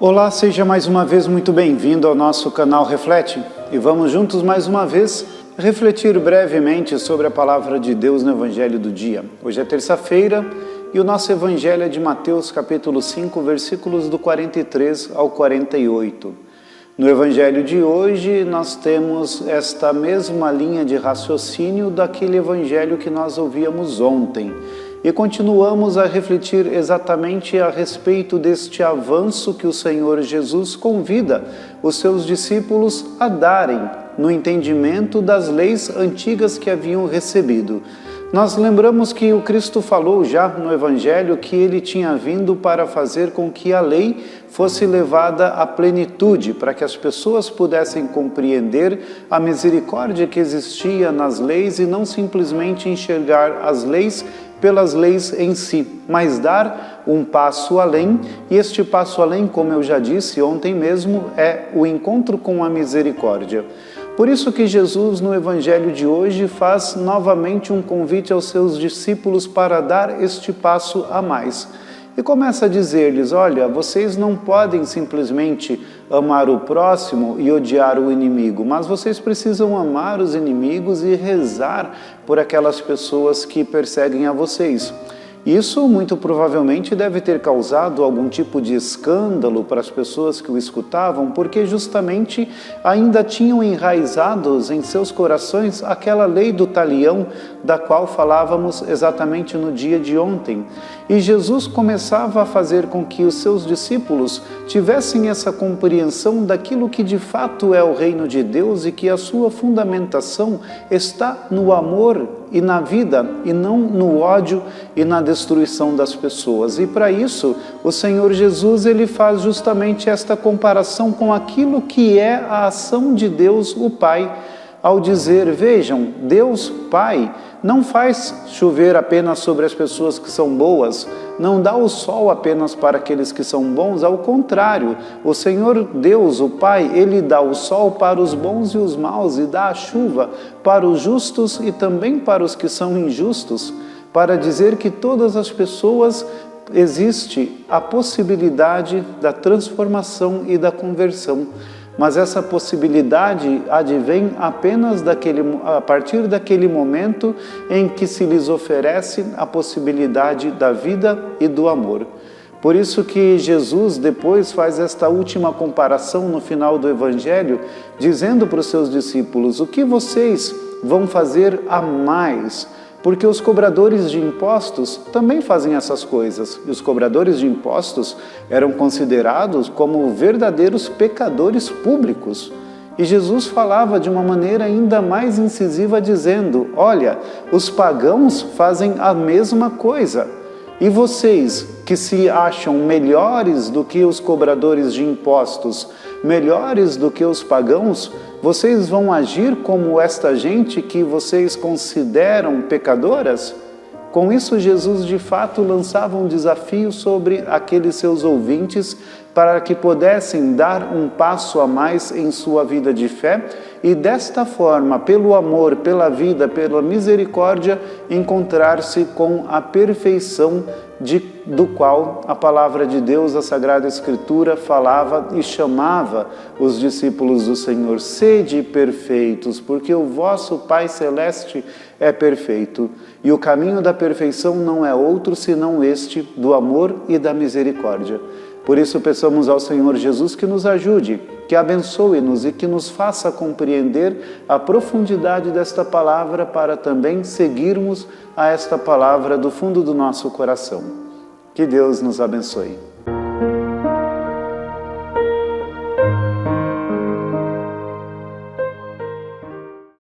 Olá, seja mais uma vez muito bem-vindo ao nosso canal Reflete e vamos juntos mais uma vez refletir brevemente sobre a palavra de Deus no Evangelho do dia. Hoje é terça-feira e o nosso Evangelho é de Mateus capítulo 5, versículos do 43 ao 48. No Evangelho de hoje nós temos esta mesma linha de raciocínio daquele Evangelho que nós ouvíamos ontem. E continuamos a refletir exatamente a respeito deste avanço que o Senhor Jesus convida os seus discípulos a darem no entendimento das leis antigas que haviam recebido. Nós lembramos que o Cristo falou já no Evangelho que ele tinha vindo para fazer com que a lei fosse levada à plenitude, para que as pessoas pudessem compreender a misericórdia que existia nas leis e não simplesmente enxergar as leis pelas leis em si, mas dar um passo além, e este passo além, como eu já disse ontem mesmo, é o encontro com a misericórdia. Por isso que Jesus, no Evangelho de hoje, faz novamente um convite aos seus discípulos para dar este passo a mais. E começa a dizer-lhes, olha, vocês não podem simplesmente amar o próximo e odiar o inimigo, mas vocês precisam amar os inimigos e rezar por aquelas pessoas que perseguem a vocês. Isso muito provavelmente deve ter causado algum tipo de escândalo para as pessoas que o escutavam, porque justamente ainda tinham enraizados em seus corações aquela lei do talião da qual falávamos exatamente no dia de ontem. E Jesus começava a fazer com que os seus discípulos tivessem essa compreensão daquilo que de fato é o reino de Deus e que a sua fundamentação está no amor e na vida, e não no ódio e na destruição das pessoas. E para isso, o Senhor Jesus ele faz justamente esta comparação com aquilo que é a ação de Deus, o Pai, ao dizer, vejam, Deus Pai não faz chover apenas sobre as pessoas que são boas, não dá o sol apenas para aqueles que são bons, ao contrário, o Senhor Deus, o Pai, Ele dá o sol para os bons e os maus e dá a chuva para os justos e também para os que são injustos, para dizer que todas as pessoas existe a possibilidade da transformação e da conversão. Mas essa possibilidade advém apenas a partir daquele momento em que se lhes oferece a possibilidade da vida e do amor. Por isso que Jesus depois faz esta última comparação no final do Evangelho, dizendo para os seus discípulos, o que vocês vão fazer a mais? Porque os cobradores de impostos também fazem essas coisas. E os cobradores de impostos eram considerados como verdadeiros pecadores públicos. E Jesus falava de uma maneira ainda mais incisiva, dizendo, olha, os pagãos fazem a mesma coisa. E vocês que se acham melhores do que os cobradores de impostos, melhores do que os pagãos, vocês vão agir como esta gente que vocês consideram pecadoras? Com isso, Jesus de fato lançava um desafio sobre aqueles seus ouvintes para que pudessem dar um passo a mais em sua vida de fé e desta forma, pelo amor, pela vida, pela misericórdia, encontrar-se com a perfeição do qual a palavra de Deus, a Sagrada Escritura, falava e chamava os discípulos do Senhor. Sede perfeitos, porque o vosso Pai Celeste é perfeito. E o caminho da perfeição não é outro senão este, do amor e da misericórdia. Por isso peçamos ao Senhor Jesus que nos ajude, que abençoe-nos e que nos faça compreender a profundidade desta palavra para também seguirmos a esta palavra do fundo do nosso coração. Que Deus nos abençoe.